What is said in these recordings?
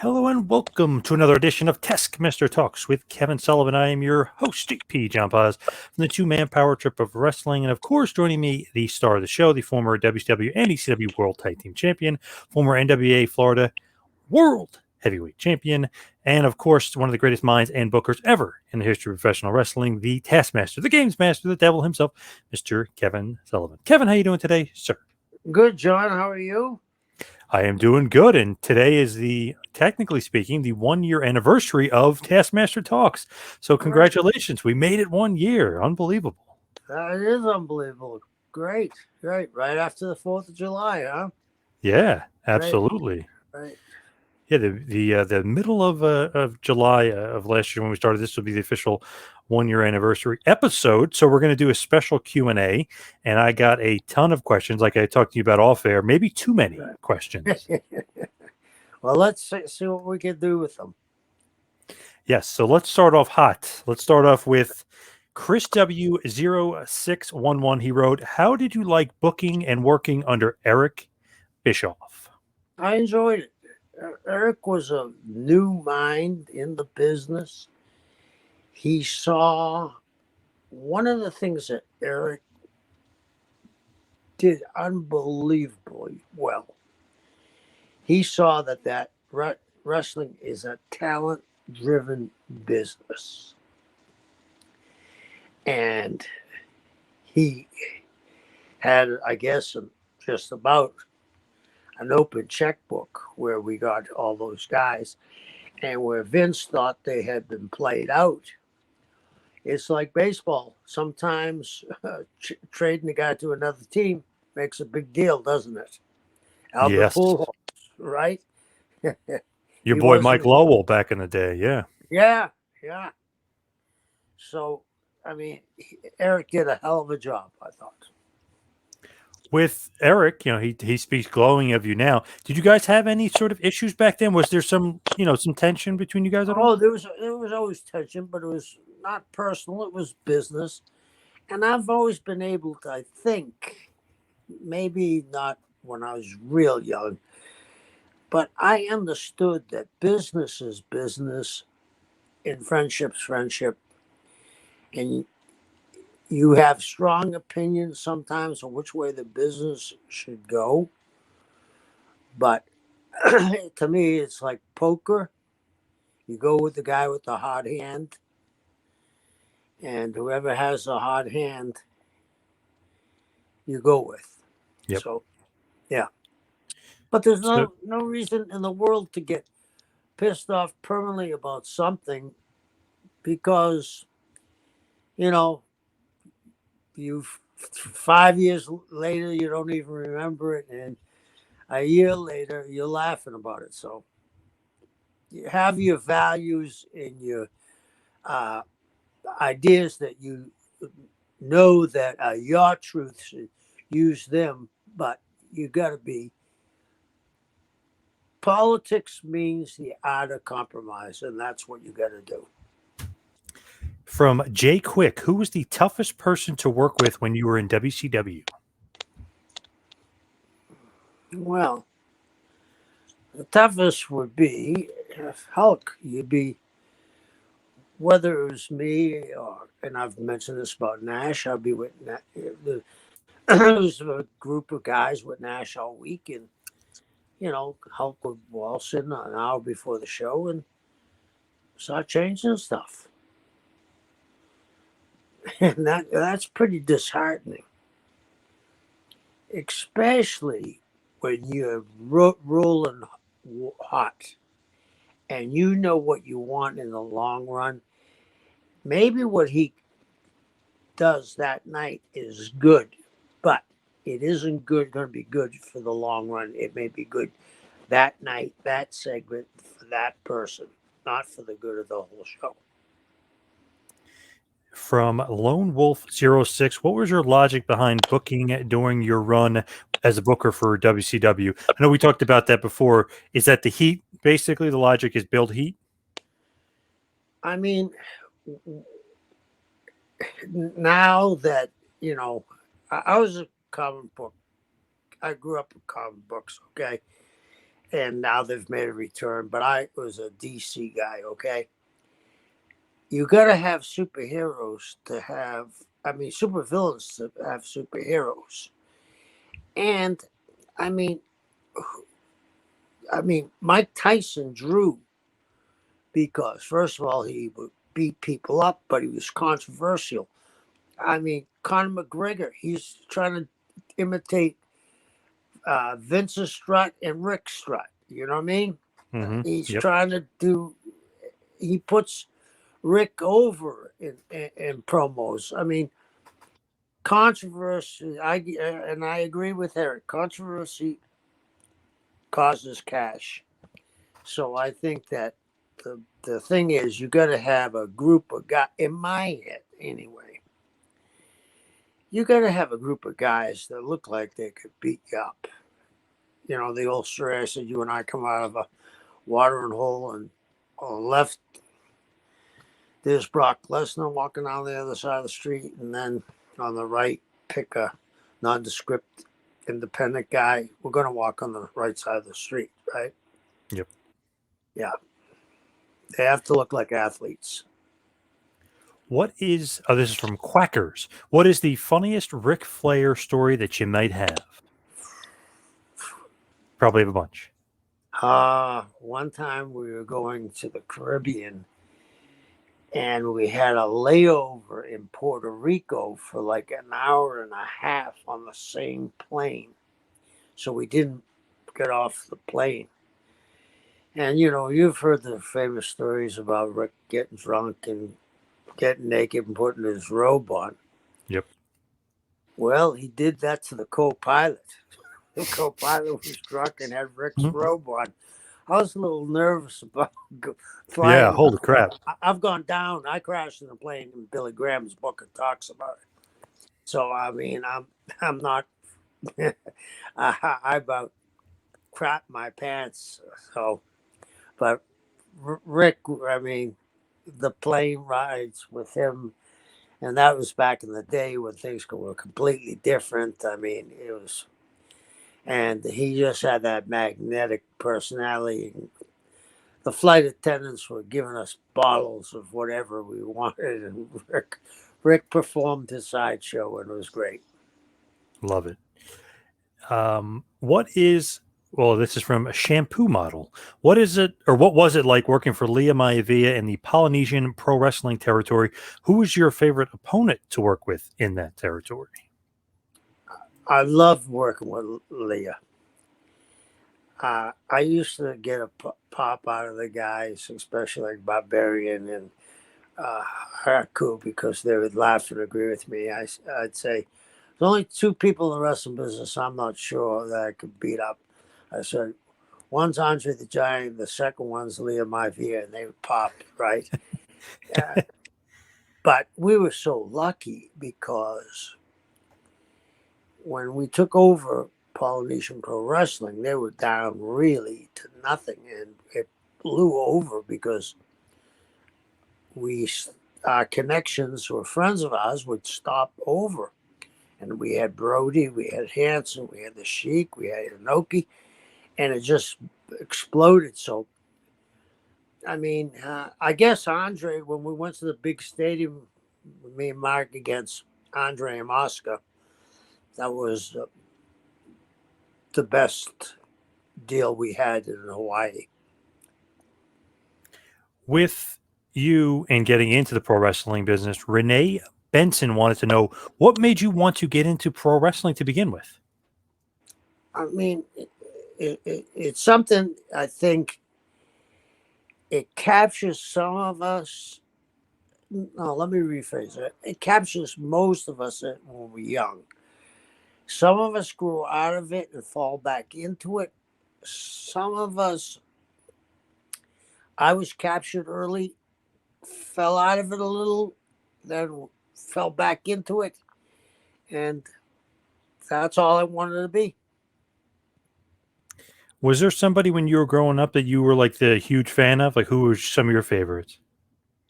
Hello and welcome to another edition of Taskmaster Talks with Kevin Sullivan. I am your host, JP John Poz, from the two-man power trip of wrestling. And of course, joining me, the star of the show, the former WCW and ECW World Tag Team Champion, former NWA Florida World Heavyweight Champion, and of course, one of the greatest minds and bookers ever in the history of professional wrestling, the Taskmaster, the Games Master, the Devil himself, Mr. Kevin Sullivan. Kevin, how you doing today, sir? Good, John. How are you? I am doing good, and today is technically speaking, the 1 year anniversary of Taskmaster Talks. So congratulations, we made it 1 year. Unbelievable. That is unbelievable. Great. Right after the 4th of July, huh? Yeah, absolutely. Right. Yeah, the middle of July of last year when we started, this will be the official 1 year anniversary episode. So we're going to do a special Q&A, and I got a ton of questions, like I talked to you about off air, maybe too many questions. Well, let's see what we can do with them. Yes, so let's start off hot. Let's start off with Chris W0611. He wrote, "How did you like booking and working under Eric Bischoff?" I enjoyed it. Eric was a new mind in the business. He saw one of the things that Eric did unbelievably well. He saw that wrestling is a talent-driven business. And he had, I guess, just about an open checkbook where we got all those guys, and where Vince thought they had been played out. It's like baseball. Sometimes trading a guy to another team makes a big deal, doesn't it? Albert Yes. Pujols, right? Your boy Mike Lowell back in the day, yeah. Yeah. So, I mean, Eric did a hell of a job, I thought. With Eric, he speaks glowing of you now. Did you guys have any sort of issues back then? Was there some tension between you guys at all? Oh, there was always tension, but it was not personal. It was business. And I've always been able to, I think, maybe not when I was real young, but I understood that business is business and friendship's friendship. And you have strong opinions sometimes on which way the business should go. But to me, it's like poker. You go with the guy with the hot hand, and whoever has the hot hand, you go with. Yep. So, yeah. But there's no reason in the world to get pissed off permanently about something, because, you 5 years later, you don't even remember it, and a year later, you're laughing about it. So you have your values and your ideas that you know that are your truths, use them, but you got to be. Politics means the art of compromise, and that's what you got to do. From Jay Quick, who was the toughest person to work with when you were in WCW? Well, the toughest would be Hulk. You'd be, whether it was me and I've mentioned this about Nash, I'd be with there was a group of guys with Nash all week, and Hulk would waltz in an hour before the show and start changing stuff. And that's pretty disheartening, especially when you're rolling hot and you know what you want in the long run. Maybe what he does that night is good, but it isn't going to be good for the long run. It may be good that night, that segment, for that person, not for the good of the whole show. From Lone Wolf 06, what was your logic behind booking during your run as a booker for WCW? I know we talked about that before. Is that the heat? Basically, the logic is build heat? I mean, now that, I was a comic book. I grew up with comic books, okay? and now they've made a return. But I was a DC guy. Okay, you got to have superheroes to have. I mean, supervillains to have superheroes, and I mean, Mike Tyson drew because first of all he would beat people up, but he was controversial. I mean, Conor McGregor, he's trying to imitate Vince's strut and Rick's strut. You know what I mean? He's Yep. trying to do. He puts Rick over in promos. I mean, controversy. I agree with Eric. Controversy causes cash. So I think that the thing is, you got to have a group of guys. In my head, anyway, you got to have a group of guys that look like they could beat you up. You know, the old story I said, you and I come out of a watering hole, and on the left, there's Brock Lesnar walking down the other side of the street, and then on the right, pick a nondescript independent guy. We're going to walk on the right side of the street, right? Yep. Yeah. They have to look like athletes. What is, this is from Quackers. What is the funniest Ric Flair story that you might have? Probably have a bunch. One time we were going to the Caribbean, and we had a layover in Puerto Rico for like an hour and a half on the same plane. So we didn't get off the plane. And, you know, you've heard the famous stories about Rick getting drunk and getting naked and putting his robe on. Yep. Well, he did that to the co-pilot. The co-pilot was drunk and had Rick's robe on. I was a little nervous about flying. Yeah, holy crap. I've gone down. I crashed in a plane, and Billy Graham's book talks about it. So, I mean, I'm not, I about crap my pants. So, but Rick, I mean, the plane rides with him, and that was back in the day when things were completely different. I mean, it was, and he just had that magnetic personality. The flight attendants were giving us bottles of whatever we wanted, and Rick performed his sideshow, and it was great. Love it. What is, well, this is from a shampoo model. What is it, or what was it like working for Leah Maivia in the Polynesian pro wrestling territory? Who was your favorite opponent to work with in that territory? I loved working with Leah. I used to get a pop out of the guys, especially like Barbarian and Haraku, because they would laugh and agree with me. I'd say, there's only two people in the wrestling business I'm not sure that I could beat up. I said, one's Andre the Giant, the second one's Leah Maivia, and they would pop, right? But we were so lucky because when we took over Polynesian Pro Wrestling, they were down really to nothing, and it blew over because our connections were friends of ours would stop over, and we had Brody, we had Hanson, we had the Sheik, we had Enoki, and it just exploded. So, I mean, I guess Andre, when we went to the big stadium, me and Mark against Andre and Oscar, that was the best deal we had in Hawaii. With you and getting into the pro wrestling business, Renee Benson wanted to know, what made you want to get into pro wrestling to begin with? I mean, it's something I think it captures some of us. No, let me rephrase it. It captures most of us when we're young. Some of us grow out of it and fall back into it. Some of us, I was captured early, fell out of it a little, then fell back into it. And that's all I wanted to be. Was there somebody when you were growing up that you were like the huge fan of? Like, who were some of your favorites?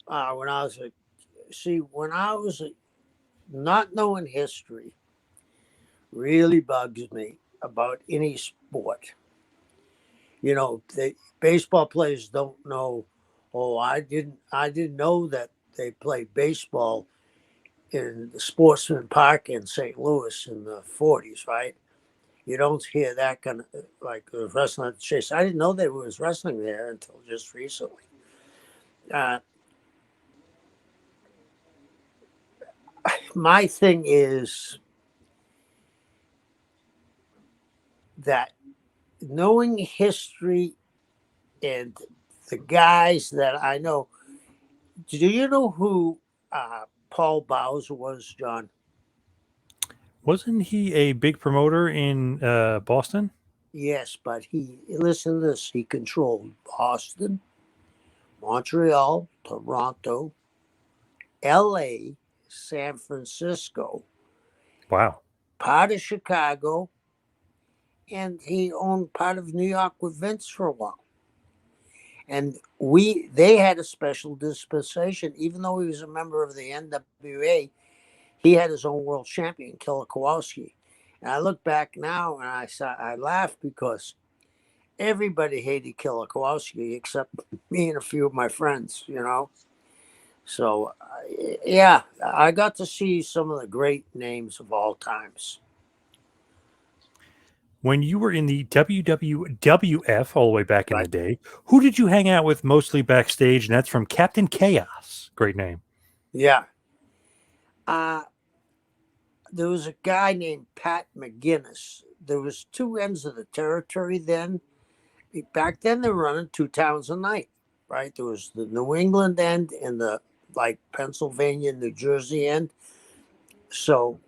When I was not knowing history really bugs me about any sport. Baseball players don't know. Oh, I didn't know that they played baseball in the Sportsman Park in St. Louis in the 40s, right? You don't hear that kind of like the wrestling at the Chase. I didn't know there was wrestling there until just recently. Uh, my thing is that knowing history and the guys that I know. Do you know who Paul Bowser was, John? Wasn't he a big promoter in Boston? Yes, but listen to this. He controlled Boston, Montreal, Toronto, LA, San Francisco, Wow. part of Chicago, and he owned part of New York with Vince for a while. And they had a special dispensation, even though he was a member of the NWA. He had his own world champion, Killer Kowalski. And I look back now and I laugh because everybody hated Killer Kowalski except me and a few of my friends, So, yeah, I got to see some of the great names of all times. When you were in the WWF all the way back in Right. the day, who did you hang out with mostly backstage? And that's from Captain Chaos. Great name. Yeah. There was a guy named Pat McGinnis. There was two ends of the territory then. Back then, they were running 2 towns a night, right? There was the New England end and the Pennsylvania, New Jersey end. So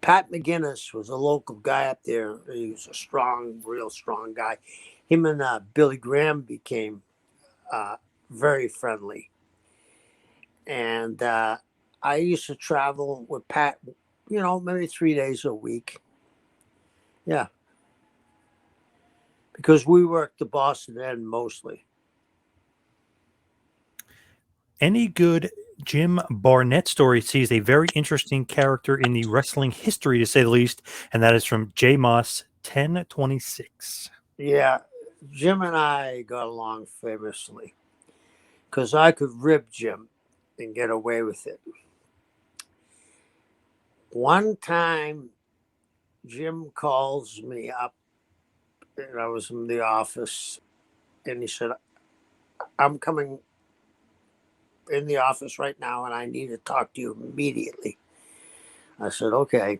Pat McGinnis was a local guy up there. He was a real strong guy. Him and Billy Graham became very friendly. And I used to travel with Pat, maybe 3 days a week. Yeah. Because we worked the Boston end mostly. Any good Jim Barnett story sees a very interesting character in the wrestling history, to say the least, and that is from J Moss 1026. Yeah. Jim and I got along famously because I could rib Jim and get away with it. One time, Jim calls me up, and I was in the office, and he said, I'm coming in the office right now, and I need to talk to you immediately. I said, okay.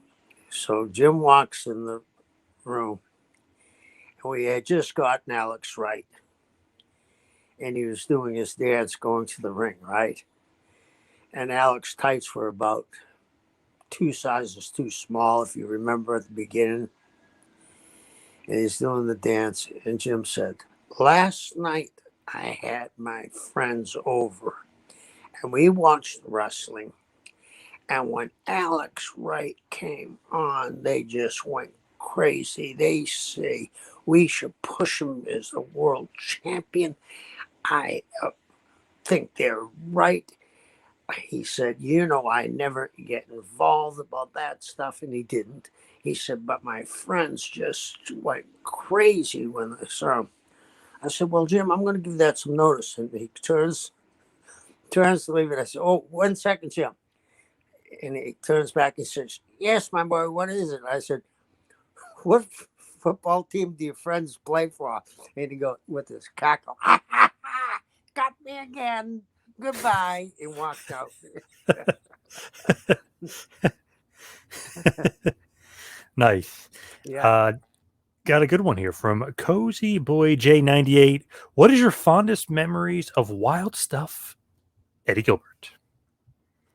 So Jim walks in the room, and we had just gotten Alex Wright, and he was doing his dance going to the ring, right? And Alex tights were about 2 sizes too small, if you remember at the beginning. And he's doing the dance, and Jim said, last night I had my friends over, and we watched wrestling. And when Alex Wright came on, they just went crazy. They say we should push him as the world champion. I think they're right. He said, I never get involved about that stuff. And he didn't. He said, but my friends just went crazy when they saw him. I said, well, Jim, I'm going to give that some notice. And he turns to leave it. I said, oh, 1 second, Jim. And he turns back and says, yes, my boy, what is it? I said, what football team do your friends play for? And he goes with his cackle, ha, ha, ha, got me again. Goodbye. And walked out. Nice. Yeah. Got a good one here from Cozy Boy J98. What is your fondest memories of Wild Stuff, Eddie Gilbert?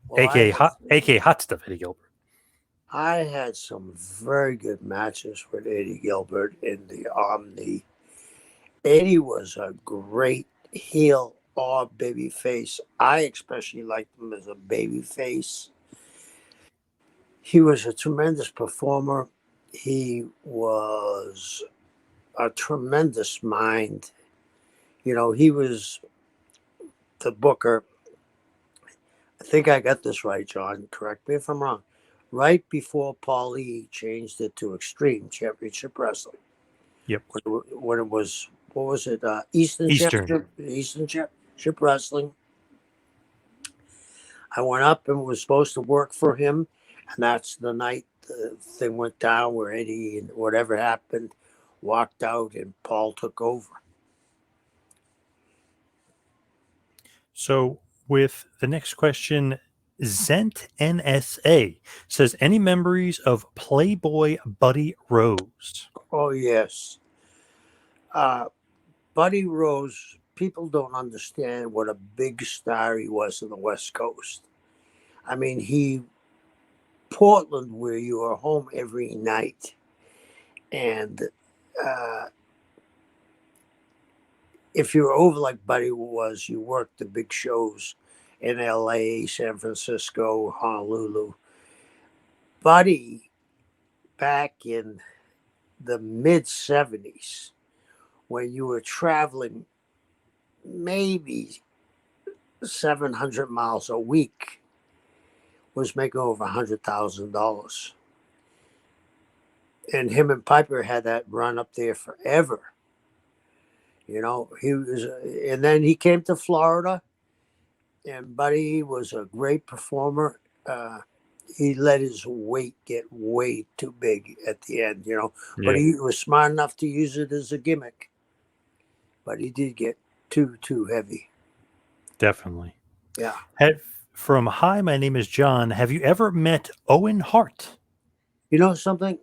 Well, aka Hot Stuff, Eddie Gilbert. I had some very good matches with Eddie Gilbert in the Omni. Eddie was a great heel or baby face. I especially liked him as a baby face. He was a tremendous performer. He was a tremendous mind. He was the booker. I think I got this right, John. Correct me if I'm wrong. Right before Paul E changed it to Extreme Championship Wrestling. Yep. When it was, what was it? Eastern Championship Wrestling. I went up and was supposed to work for him, and that's the night the thing went down where Eddie and whatever happened walked out and Paul took over. So with the next question, Zent NSA says, any memories of Playboy Buddy Rose? Oh, yes. Buddy Rose, people don't understand what a big star he was in the West Coast. I mean, Portland, where you were home every night. And if you were over like Buddy was, you worked the big shows in LA, San Francisco, Honolulu. Buddy, back in the mid 70s, when you were traveling maybe 700 miles a week, was making over $100,000. And him and Piper had that run up there forever. You know, and then he came to Florida, and Buddy was a great performer. He let his weight get way too big at the end, you know, but he was smart enough to use it as a gimmick. But he did get too heavy. Definitely. Yeah. From Hi, my name is John. Have you ever met Owen Hart? You know something?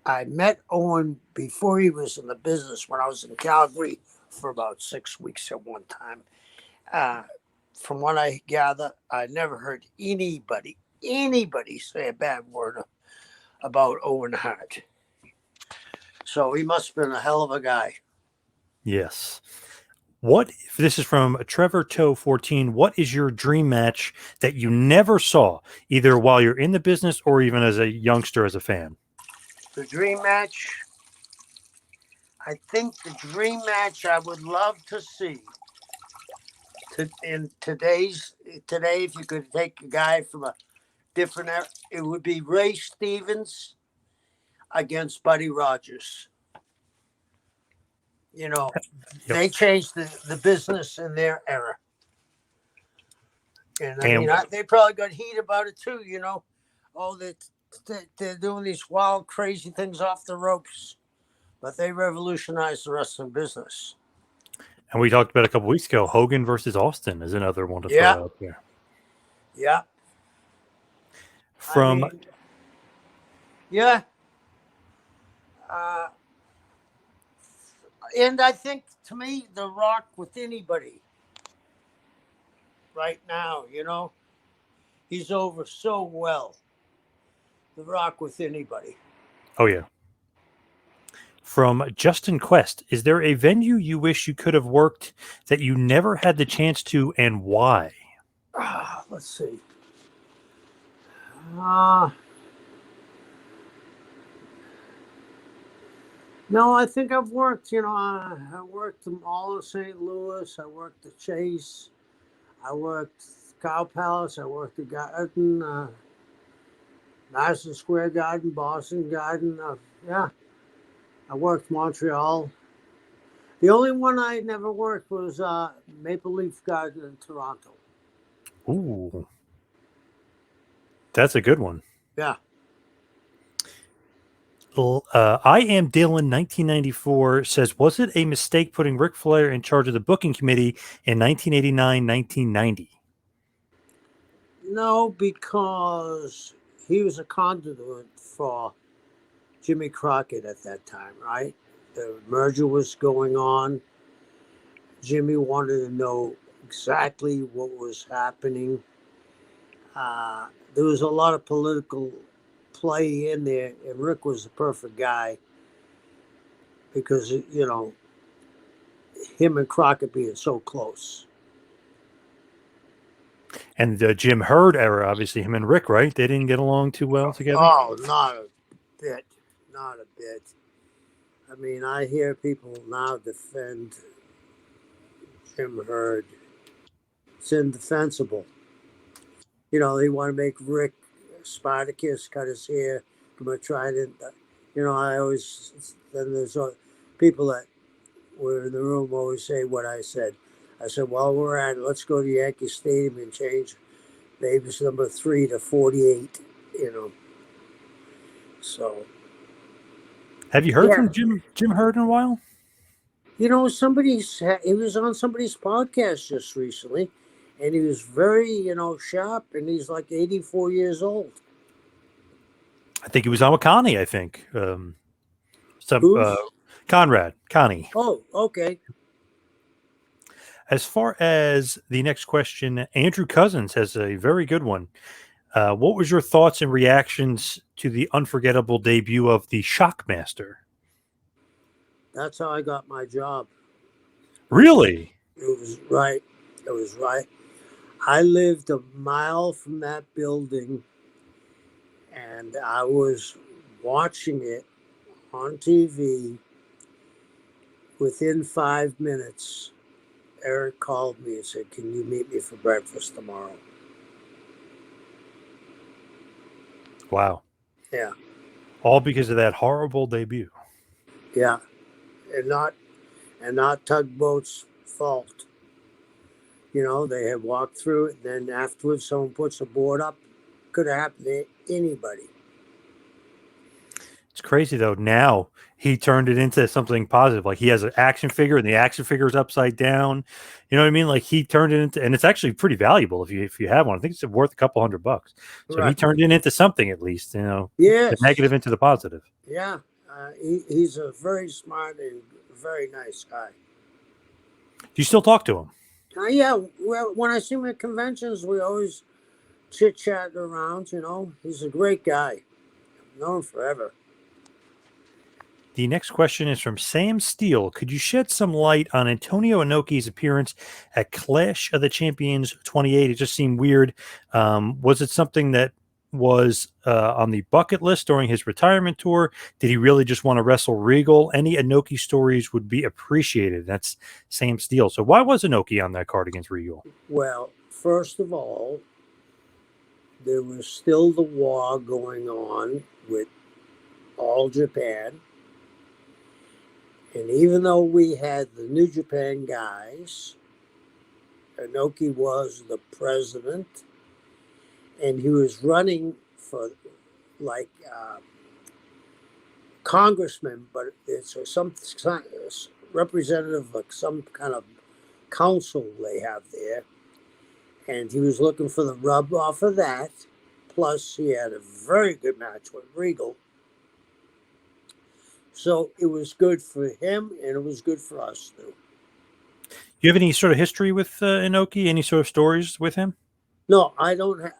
I met Owen before he was in the business when I was in Calgary for about 6 weeks at one time. From what I gather, I never heard anybody say a bad word about Owen Hart. So he must have been a hell of a guy. Yes. This is from Trevor Toe 14. What is your dream match that you never saw, either while you're in the business or even as a youngster, as a fan? The dream match, I think the dream match I would love to see today, if you could take a guy from a different era, it would be Ray Stevens against Buddy Rogers. You know, They changed the business in their era. And I mean, they probably got heat about it too, you know. Oh, they're doing these wild, crazy things off the ropes. But they revolutionized the wrestling business. And we talked about a couple weeks ago, Hogan versus Austin is another one to throw out there. Yeah. From and I think, to me, The Rock with anybody right now, you know, he's over so well. The Rock with anybody. Oh, yeah. From Justin Quest, is there a venue you wish you could have worked that you never had the chance to, and why? Let's see. No, I think I've worked, you know, I worked them all in St. Louis. I worked the Chase. I worked Cow Palace. I worked the Garden, Madison Square Garden, Boston Garden. I worked Montreal. The only one I never worked was Maple Leaf Garden in Toronto. Ooh. That's a good one. Yeah. I Am Dylan 1994 says, was it a mistake putting Ric Flair in charge of the booking committee in 1989-1990? No, because he was a conduit for Jimmy Crockett at that time, right? The merger was going on. Jimmy wanted to know exactly what was happening. There was a lot of political play in there, and Rick was the perfect guy because, you know, him and Crockett being so close. And the Jim Herd era, obviously, him and Rick, right? They didn't get along too well together? Oh, not a bit. Not a bit. I mean, I hear people now defend Jim Herd. It's indefensible. You know, they want to make Rick Spartacus cut his hair from a trident. I always, then there's people that were in the room always say what I said. I said, while we're at it, let's go to Yankee Stadium and change babies number 3 to 48, So, Have you heard yeah. from Jim Hurd in a while? He was on somebody's podcast just recently, and he was very, sharp, and he's like 84 years old. I think he was on with Connie, I think. Connie. Oh, okay. As far as the next question, Andrew Cousins has a very good one. What was your thoughts and reactions to the unforgettable debut of the Shockmaster? That's how I got my job. Really? It was right. I lived a mile from that building, and I was watching it on TV. Within 5 minutes, Eric called me and said, "Can you meet me for breakfast tomorrow?" Wow. Yeah. All because of that horrible debut. Yeah. And not Tugboat's fault. They had walked through it, and then afterwards someone puts a board up. Could have happened to anybody. It's crazy though. Now he turned it into something positive. Like he has an action figure, and the action figure is upside down. You know what I mean? Like he turned it into, and it's actually pretty valuable if you have one. I think it's worth a couple $100. So Right. he turned it into something at least. Yes. The negative into the positive. Yeah, he's a very smart and very nice guy. Do you still talk to him? Yeah. Well, when I see him at conventions, we always chit chat around. He's a great guy. I've known him forever. The next question is from Sam Steele. Could you shed some light on Antonio Inoki's appearance at Clash of the Champions 28? It just seemed weird. Was it something that was on the bucket list during his retirement tour? Did he really just want to wrestle Regal? Any Inoki stories would be appreciated. That's Sam Steele. So why was Inoki on that card against Regal? Well, first of all, there was still the war going on with All Japan. And even though we had the New Japan guys, Inoki was the president, and he was running for congressman, but it's some representative of some kind of council they have there. And he was looking for the rub off of that. Plus, he had a very good match with Regal. So it was good for him, and it was good for us too. Do you have any sort of history with Inoki? Any sort of stories with him? No, I don't.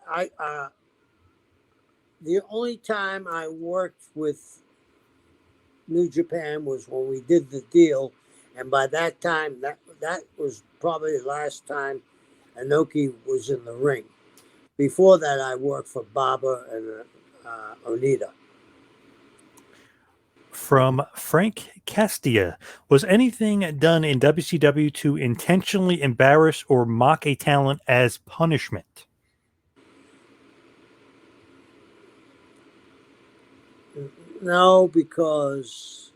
The only time I worked with New Japan was when we did the deal, and by that time, that was probably the last time Inoki was in the ring. Before that, I worked for Baba and Onita. From Frank Castia, was anything done in WCW to intentionally embarrass or mock a talent as punishment? No, because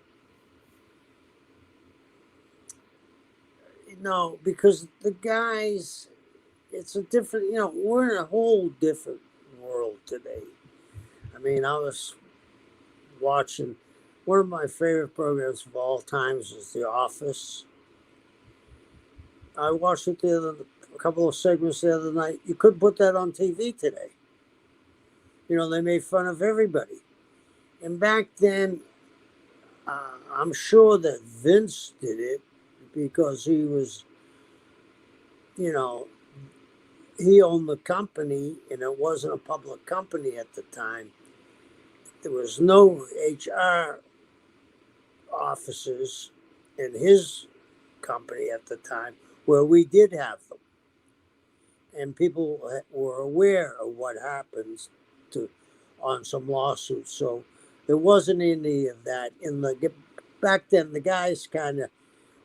the guys, it's a different, we're in a whole different world today. I mean, I was watching, one of my favorite programs of all times is The Office. I watched it a couple of segments the other night. You couldn't put that on TV today. They made fun of everybody. And back then, I'm sure that Vince did it because he was, he owned the company, and it wasn't a public company at the time. There was no HR offices in his company at the time where we did have them. And people were aware of what happens on some lawsuits. So there wasn't any of that back then. The guys kind of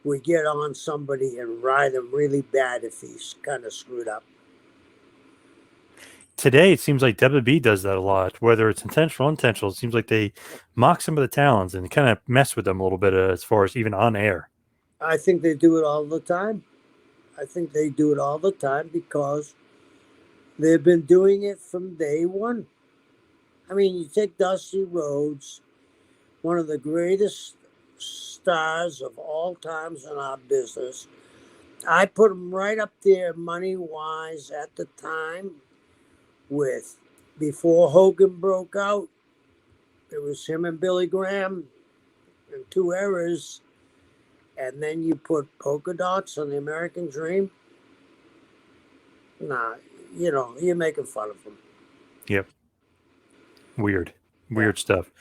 would get on somebody and ride them really bad if he's kind of screwed up. today it seems like WWE does that a lot, whether it's intentional or unintentional. It seems like they mock some of the talents and kind of mess with them a little bit as far as even on air. I think they do it all the time. I think they do it all the time because they've been doing it from day one. I mean, you take Dusty Rhodes, one of the greatest stars of all times in our business. I put him right up there money-wise at the time with, before Hogan broke out, it was him and Billy Graham in 2 eras. And then you put polka dots on the American Dream. Nah, you're making fun of him. Yep. Weird stuff.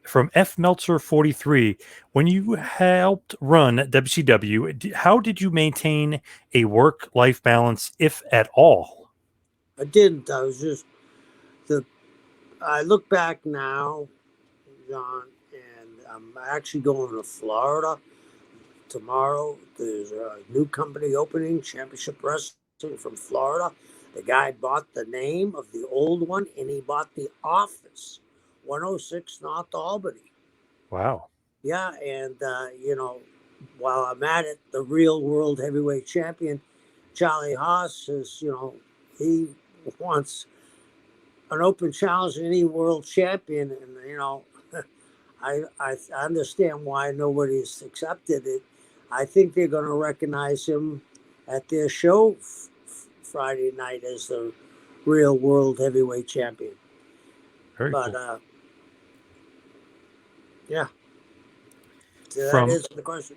From F Meltzer 43, when you helped run WCW, how did you maintain a work-life balance, if at all? I didn't. I was just I look back now, John, and I'm actually going to Florida tomorrow. There's a new company opening, Championship Wrestling from Florida. The guy bought the name of the old one, and he bought the office, 106 North Albany. Wow. Yeah, and while I'm at it, the real world heavyweight champion, Charlie Haas, says, he wants an open challenge to any world champion, and I understand why nobody's accepted it. I think they're going to recognize him at their show Friday night as the real world heavyweight champion. Very But cool. yeah, so that is the question.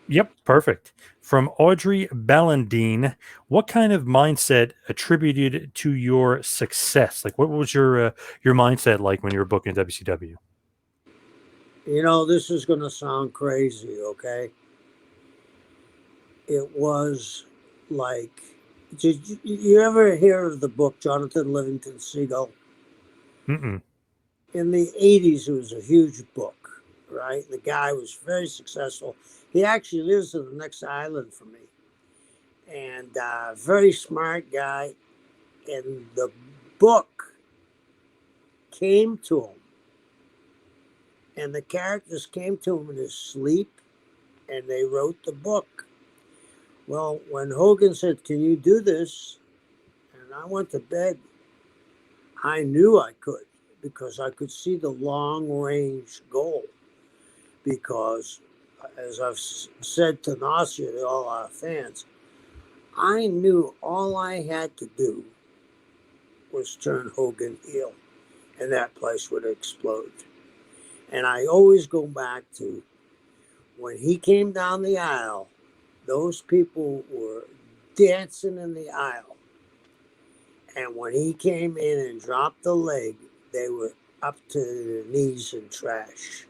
Yep, perfect. From Audrey Ballandine, what kind of mindset attributed to your success? Like, what was your mindset like when you were booking WCW? This is going to sound crazy, okay? It was like, did you ever hear of the book Jonathan Livingston Seagull? Mm-mm. In the 80s, it was a huge book, right? The guy was very successful. He actually lives in the next island from me. And very smart guy. And the book came to him. And the characters came to him in his sleep, and they wrote the book. Well, when Hogan said, "Can you do this?" and I went to bed, I knew I could, because I could see the long-range goal. Because, as I've said to Nasir, to all our fans, I knew all I had to do was turn Hogan heel, and that place would explode. And I always go back to when he came down the aisle, those people were dancing in the aisle. And when he came in and dropped the leg, they were up to their knees in trash.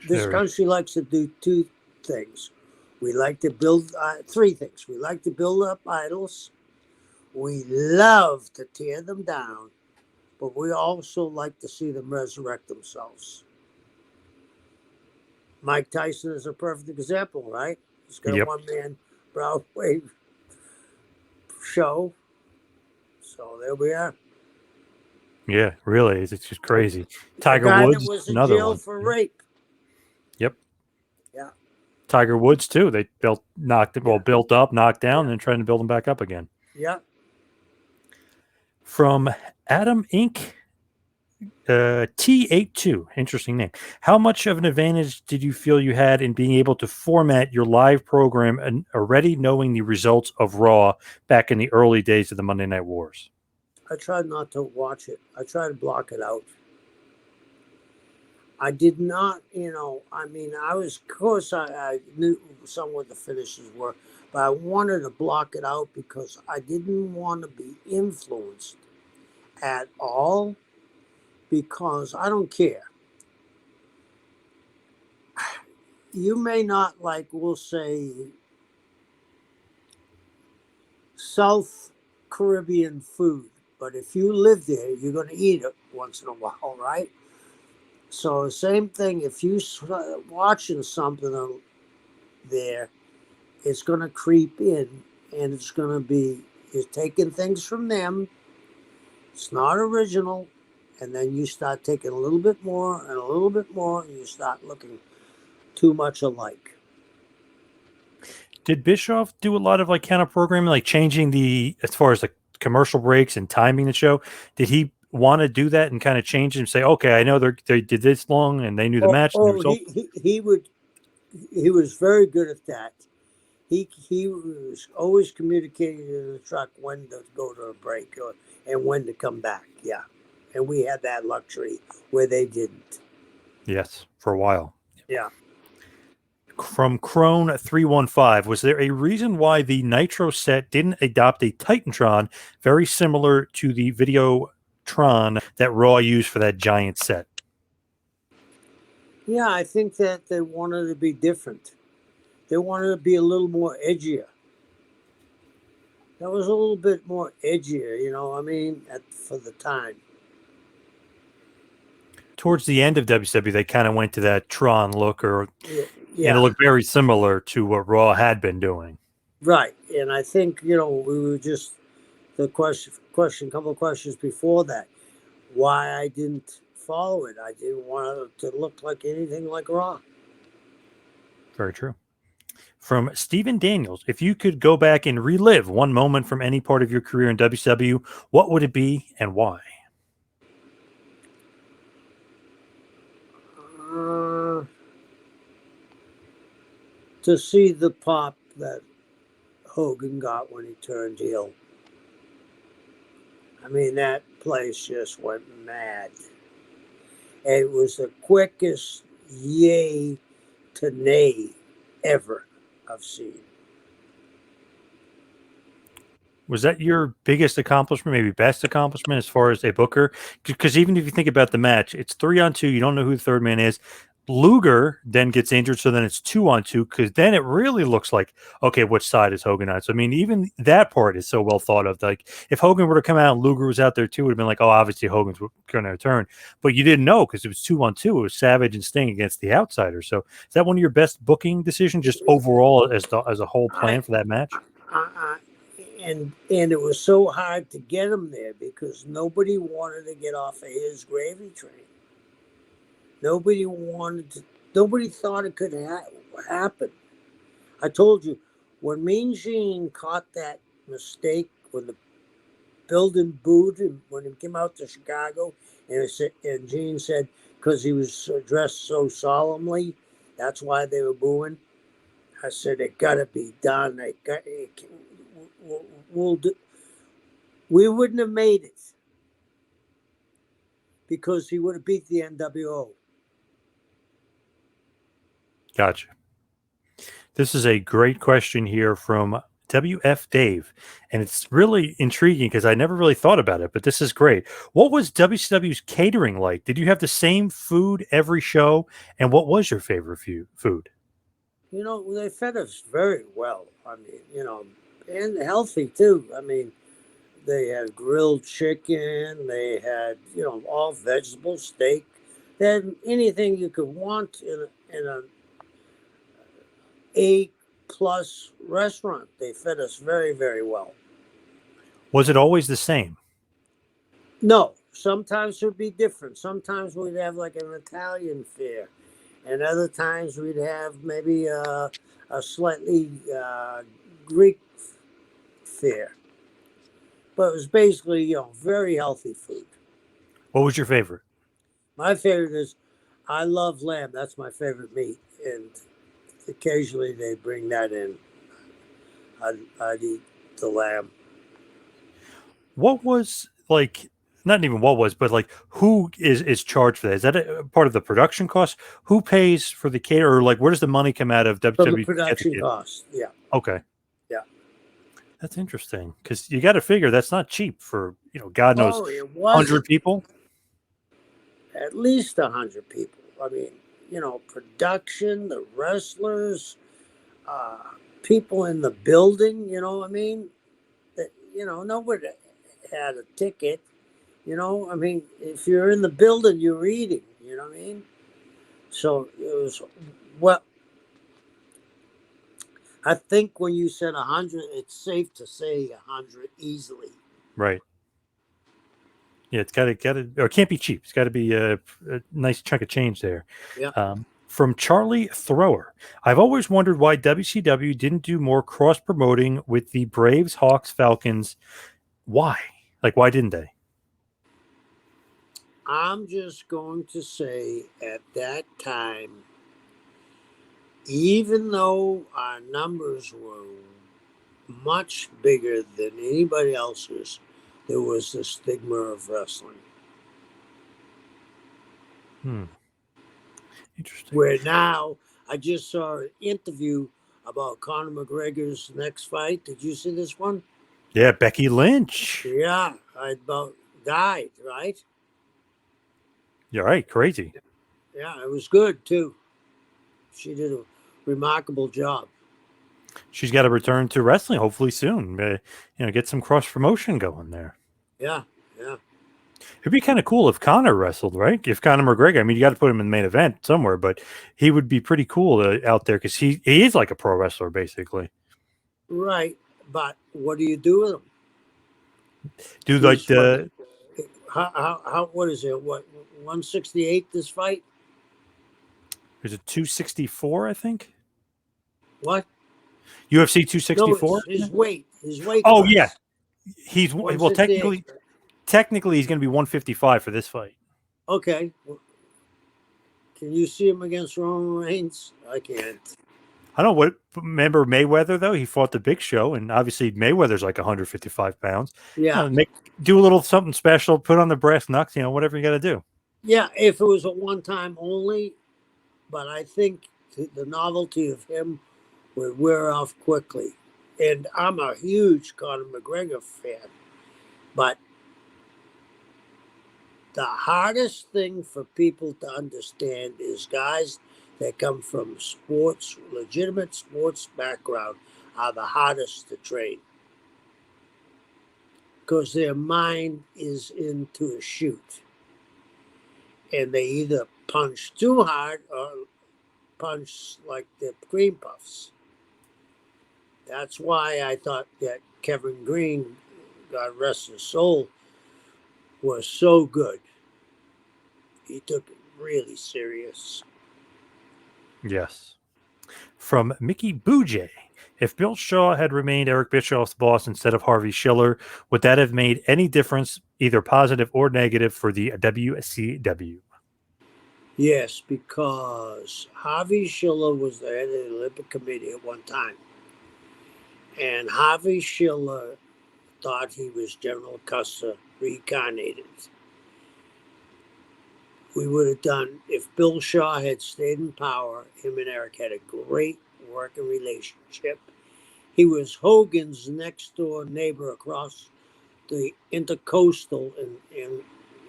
This country likes to do 2 things. We like to build 3 things. We like to build up idols. We love to tear them down, but we also like to see them resurrect themselves. Mike Tyson is a perfect example, right? He's got a one-man Broadway show. So there we are. Yeah, really, it's just crazy. Tiger guy Woods, that was in another jail one. for rape. Yep. Yeah. Tiger Woods too. They built up, knocked down, and trying to build them back up again. Yeah. From Adam Inc. T82, interesting name. How much of an advantage did you feel you had in being able to format your live program and already knowing the results of Raw back in the early days of the Monday Night Wars? I tried not to watch it. I tried to block it out. I did not, I was, of course, I knew some what the finishes were, but I wanted to block it out because I didn't want to be influenced at all, because I don't care. You may not like, we'll say, South Caribbean food, but if you live there, you're going to eat it once in a while, right? So same thing, if you watching something there, it's going to creep in, and it's going to be, you're taking things from them. It's not original. And then you start taking a little bit more and a little bit more, and you start looking too much alike. Did Bischoff do a lot of like counter programming, like changing as far as the commercial breaks and timing the show? Did he want to do that and kind of change it and say, okay, I know they did this long and they knew the match and the result? He was very good at that. He was always communicating in the truck when to go to a break and when to come back. Yeah. And we had that luxury where they didn't. Yes, for a while. Yeah. From Crone 315, was there a reason why the Nitro set didn't adopt a Titantron very similar to the Videotron that Raw used for that giant set? Yeah, I think that they wanted to be different. They wanted to be a little more edgier. That was a little bit more edgier, for the time. Towards the end of WCW, they kind of went to that Tron look, and it looked very similar to what Raw had been doing. Right, and I think we were just the couple of questions before that, why I didn't follow it. I didn't want it to look like anything like Raw. Very true. From Stephen Daniels, if you could go back and relive one moment from any part of your career in WCW, what would it be and why? To see the pop that Hogan got when he turned heel. I mean, that place just went mad. It was the quickest yay to nay ever I've seen. Was that your biggest accomplishment, maybe best accomplishment as far as a booker? Because even if you think about the match, it's 3-on-2. You don't know who the third man is. Luger then gets injured, so then it's 2-on-2, because then it really looks like, okay, which side is Hogan on? So, I mean, even that part is so well thought of. Like, if Hogan were to come out and Luger was out there too, it would have been like, oh, obviously Hogan's going to return. But you didn't know because it was 2-on-2. It was Savage and Sting against the outsider. So, is that one of your best booking decisions, just overall as a whole plan for that match? And it was so hard to get him there because nobody wanted to get off of his gravy train. Nobody thought it could happen. I told you, when Mean Gene caught that mistake when the building booed him when he came out to Chicago, and Gene said, because he was dressed so solemnly, that's why they were booing. I said, it got to be done. We wouldn't have made it because he would have beat the NWO. Gotcha. This is a great question here from WF Dave, and it's really intriguing because I never really thought about it, but this is great. What was WCW's catering like? Did you have the same food every show, and what was your favorite food? They fed us very well. I mean, and healthy too. I mean, they had grilled chicken. They had, all vegetable steak. They had anything you could want in an A+ restaurant. They fed us very, very well. Was it always the same? No. Sometimes it would be different. Sometimes we'd have like an Italian fare. And other times we'd have maybe a slightly Greek fare. But it was basically, very healthy food. What was your favorite? My favorite is, I love lamb. That's my favorite meat. And occasionally they bring that in. I'd eat the lamb. What was, like, not even what was, but like, who is charged for that? Is that a part of the production cost? Who pays for the caterer? Or like, where does the money come out of WWE? From the production cost, yeah. Okay. Yeah. That's interesting because you got to figure that's not cheap for, God knows, 100 people. At least 100 people. I mean, production, the wrestlers, people in the building, nobody had a ticket, I mean, if you're in the building, you're eating, you know what I mean? So it was, well, I think when you said 100, it's safe to say 100 easily. Right. Yeah, it's got to, or it can't be cheap. It's got to be a nice chunk of change there. Yeah. From Charlie Thrower, I've always wondered why WCW didn't do more cross promoting with the Braves, Hawks, Falcons. Why? Like, why didn't they? I'm just going to say at that time, even though our numbers were much bigger than anybody else's, there was the stigma of wrestling. Interesting. Where now, I just saw an interview about Conor McGregor's next fight. Did you see this one? Yeah, Becky Lynch. Yeah, I about died, right? You're right. Crazy. Yeah, it was good too. She did a remarkable job. She's got to return to wrestling hopefully soon. Get some cross promotion going there. Yeah. It'd be kind of cool if Conor wrestled, right? If Conor McGregor, I mean, you got to put him in the main event somewhere, but he would be pretty cool out there because he is like a pro wrestler, basically. Right, but what do you do with him? Do like the how what is it? What 168 this fight? There's a 264, I think. What? UFC 264. No, his weight. Oh class. yeah, he's well technically he's going to be 155 for this fight. Okay. Can you see him against Roman Reigns? I can't. I don't know remember Mayweather though? He fought the Big Show, and obviously Mayweather's like 155 pounds. Yeah. Do a little something special, put on the brass knucks, whatever you got to do. Yeah, if it was a one-time only, but I think the novelty of him would wear off quickly. And I'm a huge Conor McGregor fan, but the hardest thing for people to understand is guys that come from legitimate sports background are the hardest to train. Because their mind is into a shoot. And they either punch too hard or punch like the cream puffs. That's why I thought that Kevin Green, God rest his soul, was so good. He took it really serious. Yes. From Mickey Boujay. If Bill Shaw had remained Eric Bischoff's boss instead of Harvey Schiller, would that have made any difference, either positive or negative, for the WCW? Yes, because Harvey Schiller was the head of the Olympic Committee at one time. And Harvey Schiller thought he was General Custer reincarnated. We would have done, if Bill Shaw had stayed in power, him and Eric had a great working relationship. He was Hogan's next door neighbor across the intercoastal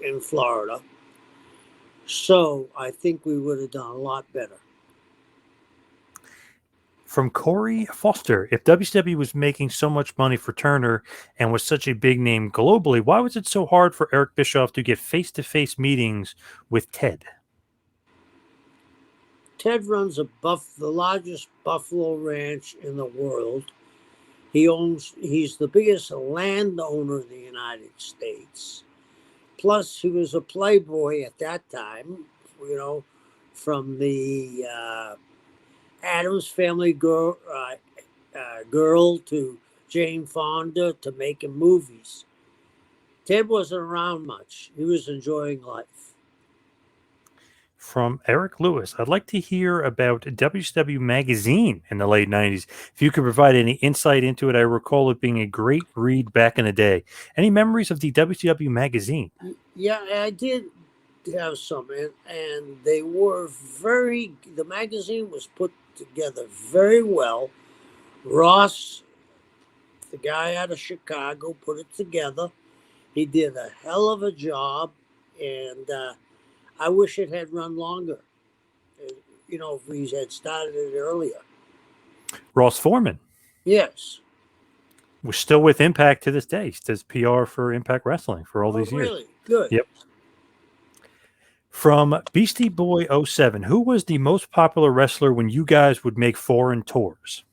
in Florida. So I think we would have done a lot better. From Corey Foster, if WCW was making so much money for Turner and was such a big name globally, why was it so hard for Eric Bischoff to get face-to-face meetings with Ted? Ted runs the largest buffalo ranch in the world. He's the biggest landowner in the United States. Plus, he was a playboy at that time, from the Addams Family girl to Jane Fonda to making movies. Ted wasn't around much. He was enjoying life. From Eric Lewis, I'd like to hear about WCW Magazine in the late 90s. If you could provide any insight into it, I recall it being a great read back in the day. Any memories of the WCW Magazine? Yeah, I did have some, and they were the magazine was put together very well. Ross, the guy out of Chicago, put it together. He did a hell of a job, and I wish it had run longer. If we had started it earlier. Ross Foreman. Yes. We're still with Impact to this day. He does PR for Impact Wrestling for all these years. Really? Good. Yep. From Beastie Boy 07, who was the most popular wrestler when you guys would make foreign tours?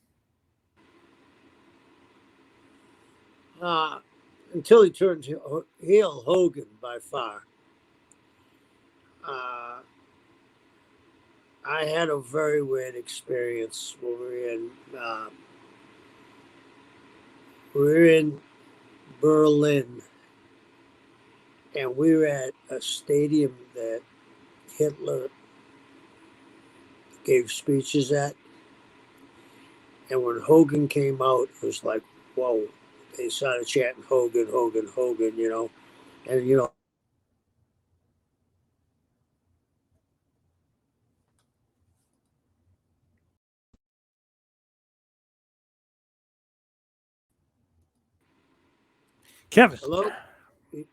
until he turned heel, Hogan by far. I had a very weird experience when we were in Berlin, and we were at a stadium that Hitler gave speeches at. And when Hogan came out, it was like, whoa. They started chanting Hogan, Hogan, Hogan, you know. And, you know, Kevin, hello?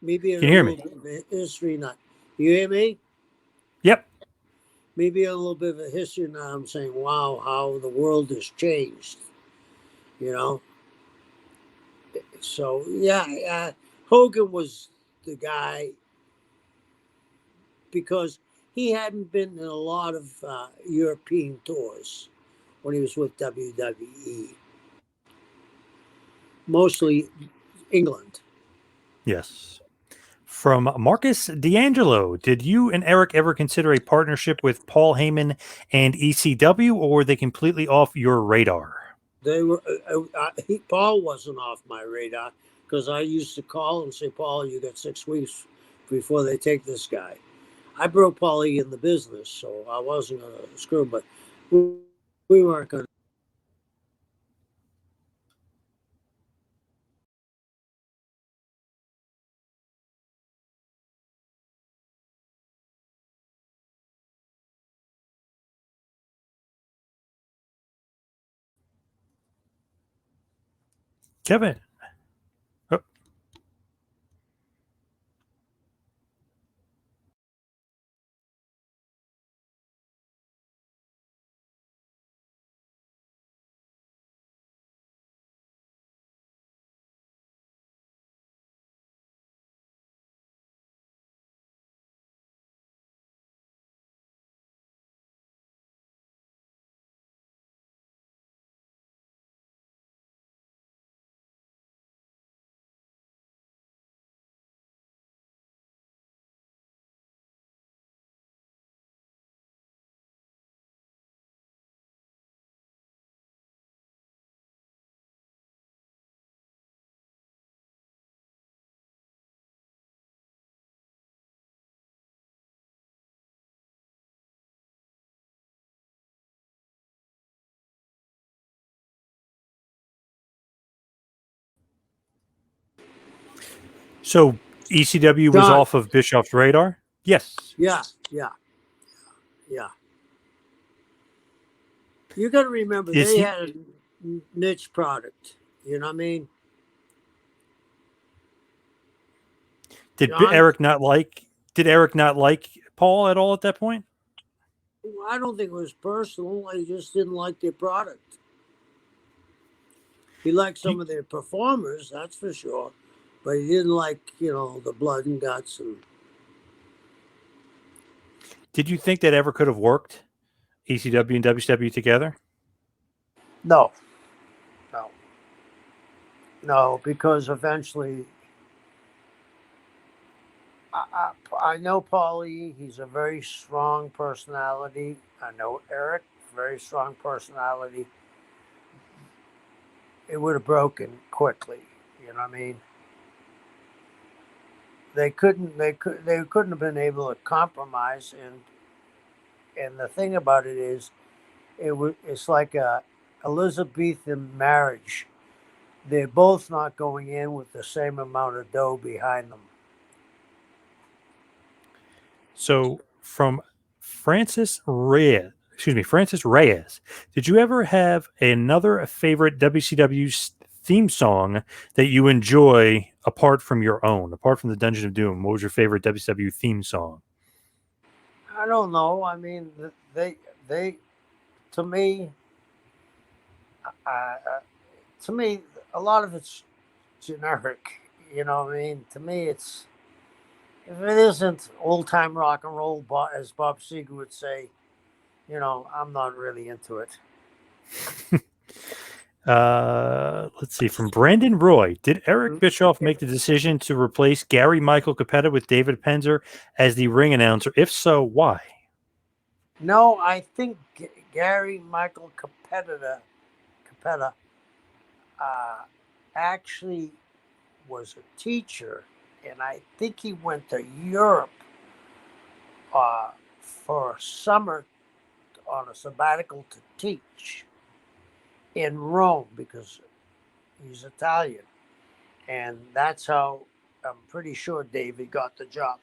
Maybe a can you hear little me? bit of a history now. You hear me? Yep. Maybe a little bit of a history now. I'm saying, wow, how the world has changed, you know. So, yeah, Hogan was the guy because he hadn't been in a lot of European tours when he was with WWE. Mostly England. Yes. From Marcus D'Angelo, did you and Eric ever consider a partnership with Paul Heyman and ECW, or were they completely off your radar? They were. Paul wasn't off my radar because I used to call and say, "Paul, you got 6 weeks before they take this guy." I broke Paulie in the business, so I wasn't going to screw him. But we weren't going to. Kevin. Oh, so ECW was John, off of Bischoff's radar? Yes. yeah. You got to remember, Is they he? had a niche product. You know what I mean, Did John? Eric not like? Did Eric not like Paul at all at that point? I don't think it was personal. I just didn't like their product. He liked some of their performers, that's for sure, but he didn't like, the blood and guts. And Did you think that ever could have worked? ECW and WCW together? no, no, no, because eventually, I know Paulie. He's a very strong personality. I know Eric, very strong personality. It would have broken quickly. You know what I mean? They couldn't have been able to compromise. And the thing about it is, it's like a Elizabethan marriage. They're both not going in with the same amount of dough behind them. So from Francis Reyes, did you ever have another favorite WCW theme song that you enjoy apart from your own, apart from the Dungeon of Doom? What was your favorite WCW theme song? I don't know. I mean, they to me, uh, to me, a lot of it's generic. You know what I mean? To me, it's if it isn't old time rock and roll, as Bob Seger would say, I'm not really into it. Let's see. From Brandon Roy, did Eric Bischoff make the decision to replace Gary Michael Capetta with David Penzer as the ring announcer? If so, why? No, I think Gary Michael Capetta actually was a teacher, and I think he went to Europe for a summer on a sabbatical to teach in Rome because he's Italian. And that's how I'm pretty sure David got the job.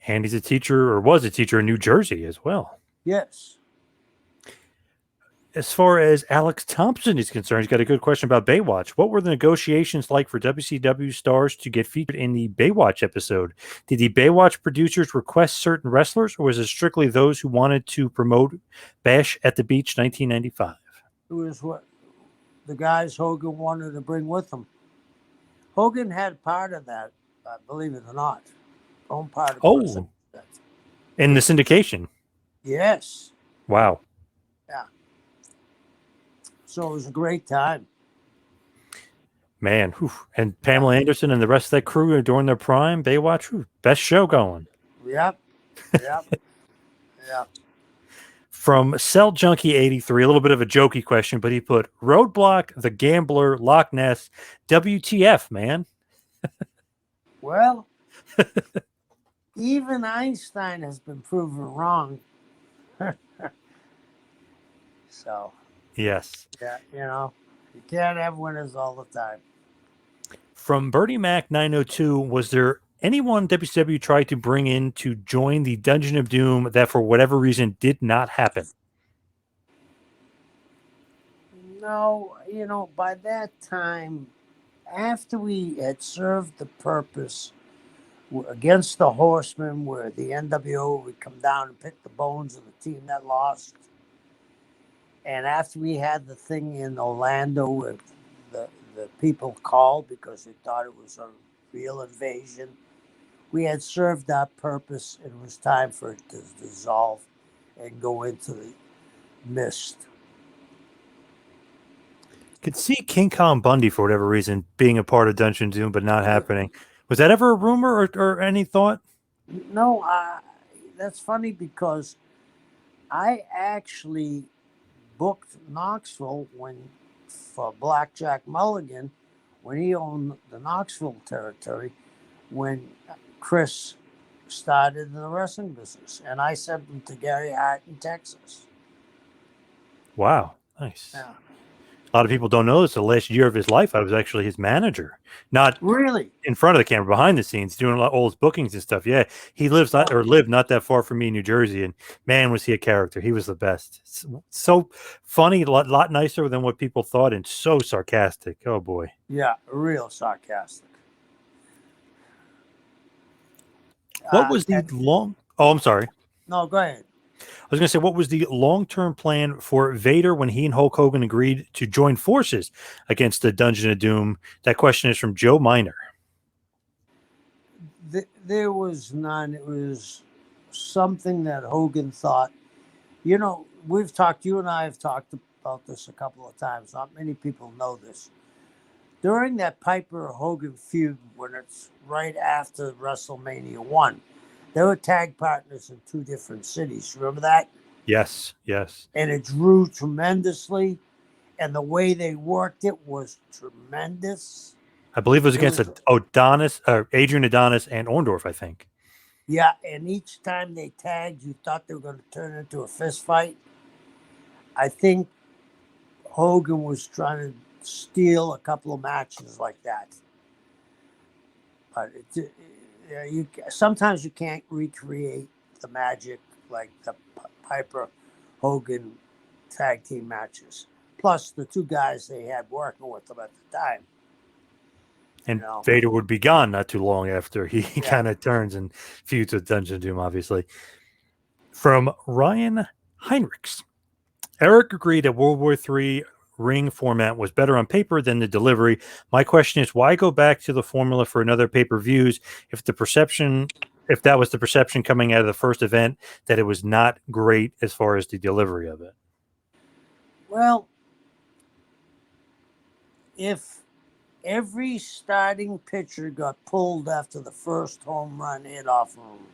And he's a teacher, or was a teacher in New Jersey as well. Yes. As far as Alex Thompson is concerned, he's got a good question about Baywatch. What were the negotiations like for WCW stars to get featured in the Baywatch episode? Did the Baywatch producers request certain wrestlers, or was it strictly those who wanted to promote Bash at the Beach 1995? It was what the guys Hogan wanted to bring with him. Hogan had part of that, believe it or not. Own part of that. In the syndication? Yes. Wow. Yeah. So it was a great time. Man, whew. And Pamela Anderson and the rest of that crew during their prime, Baywatch, whew, best show going. Yep. Yeah. From Cell Junkie 83, a little bit of a jokey question, but he put Roadblock, The Gambler, Loch Ness, WTF, man. Well, even Einstein has been proven wrong. So. Yes. Yeah, you can't have winners all the time. From Bertie Mac 902, was there anyone WCW tried to bring in to join the Dungeon of Doom that for whatever reason did not happen? No, by that time, after we had served the purpose against the Horsemen, where the NWO would come down and pick the bones of the team that lost, and after we had the thing in Orlando where the people called because they thought it was a real invasion, we had served our purpose, and it was time for it to dissolve and go into the mist. Could see King Kong Bundy, for whatever reason, being a part of Dungeon Doom, but not happening. Was that ever a rumor or any thought? No, that's funny because I actually booked Knoxville for Blackjack Mulligan when he owned the Knoxville territory when Chris started in the wrestling business, and I sent him to Gary Hart in Texas. Wow, nice. Yeah. A lot of people don't know this. The last year of his life, I was actually his manager. Not really in front of the camera, behind the scenes, doing all his bookings and stuff. Yeah, he lived not that far from me in New Jersey, and man, was he a character. He was the best. So funny, a lot nicer than what people thought, and so sarcastic. Oh boy. Yeah, real sarcastic. What was the long? Oh, I'm sorry. No, go ahead. I was going to say, what was the long-term plan for Vader when he and Hulk Hogan agreed to join forces against the Dungeon of Doom? That question is from Joe Miner. There was none. It was something that Hogan thought. You and I have talked about this a couple of times. Not many people know this. During that Piper-Hogan feud, when it's right after WrestleMania 1, they were tag partners in two different cities. Remember that? Yes. And it drew tremendously. And the way they worked it was tremendous. I believe it was against Adrian Adonis and Orndorff, I think. Yeah, and each time they tagged, you thought they were going to turn into a fist fight. I think Hogan was trying to steal a couple of matches like that. But sometimes you can't recreate the magic like the Piper Hogan tag team matches. Plus the two guys they had working with them at the time. And Vader would be gone not too long after he kind of turns and feuds with Dungeon of Doom, obviously. From Ryan Heinrichs. Eric agreed that World War III ring format was better on paper than the delivery. My question is, why go back to the formula for another pay-per-views if that was the perception coming out of the first event that it was not great as far as the delivery of it? Well, if every starting pitcher got pulled after the first home run hit off of them,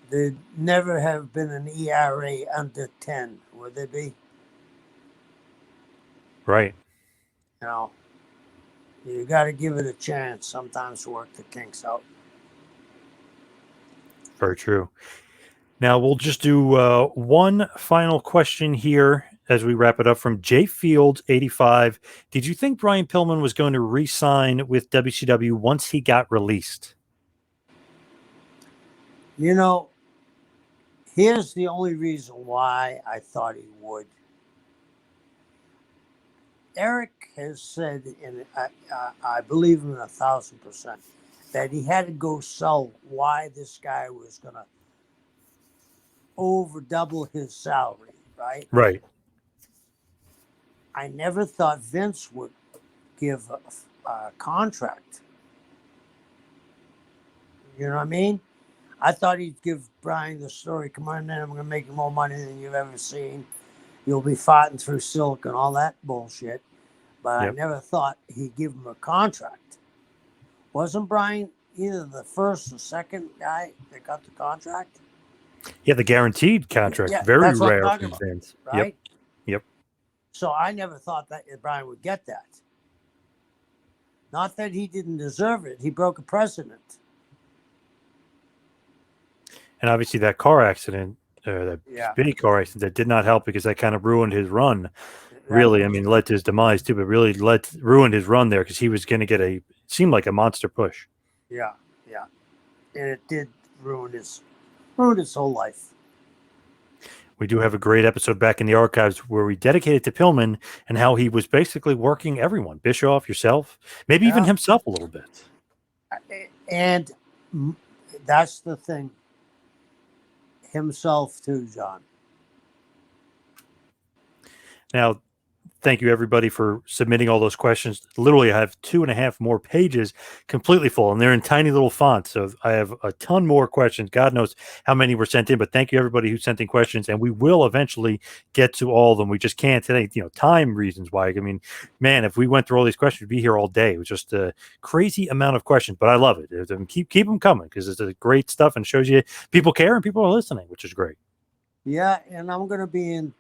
there'd never have been an ERA under 10, would there be? Right. You know, you got to give it a chance sometimes to work the kinks out. Very true. Now we'll just do one final question here as we wrap it up from J Field 85. Did you think Brian Pillman was going to re-sign with WCW once he got released? You know, here's the only reason why I thought he would. Eric has said, and I believe him 1,000%, that he had to go sell why this guy was going to over double his salary, right? Right. I never thought Vince would give a contract. You know what I mean? I thought he'd give Brian the story, come on in, I'm going to make you more money than you've ever seen. You'll be fighting through silk and all that bullshit. But I never thought he'd give him a contract. Wasn't Brian either the first or second guy that got the contract? Yeah, the guaranteed contract. Yeah, very that's what I'm rare talking for about, Vince. right? Yep. So I never thought that Brian would get that. Not that he didn't deserve it. He broke a precedent. And obviously that car accident, that big car accident, that did not help because that kind of ruined his run. Really, I mean, led to his demise too, but really ruined his run there because he was going to get seemed like a monster push. Yeah. And it did ruin his whole life. We do have a great episode back in the archives where we dedicated to Pillman and how he was basically working everyone, Bischoff, yourself, maybe even himself a little bit. And that's the thing. Himself too, John. Now, thank you everybody for submitting all those questions. Literally, I have 2.5 more pages completely full, and they're in tiny little fonts. So I have a ton more questions. God knows how many were sent in, but thank you everybody who sent in questions, and we will eventually get to all of them. We just can't today, time reasons why. I mean, man, if we went through all these questions, we'd be here all day. It was just a crazy amount of questions, but I love it. Keep them coming because it's a great stuff and shows you people care and people are listening, which is great. Yeah, and I'm going to be in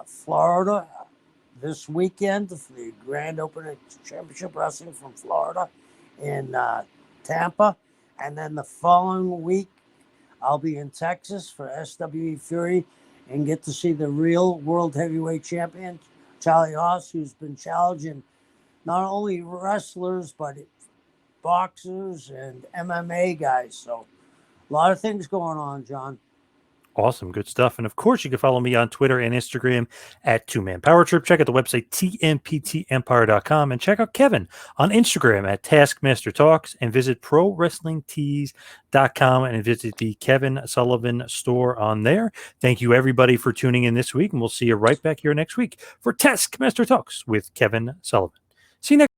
Florida this weekend for the grand opening Championship Wrestling from Florida in Tampa. And then the following week, I'll be in Texas for SWE Fury and get to see the real World Heavyweight Champion, Charlie Haas, who's been challenging not only wrestlers, but boxers and MMA guys. So a lot of things going on, John. Awesome. Good stuff. And of course, you can follow me on Twitter and Instagram at 2Man Power Trip. Check out the website, tmptempire.com, and check out Kevin on Instagram at Taskmaster Talks, and visit ProWrestlingTees.com and visit the Kevin Sullivan store on there. Thank you, everybody, for tuning in this week, and we'll see you right back here next week for Taskmaster Talks with Kevin Sullivan. See you next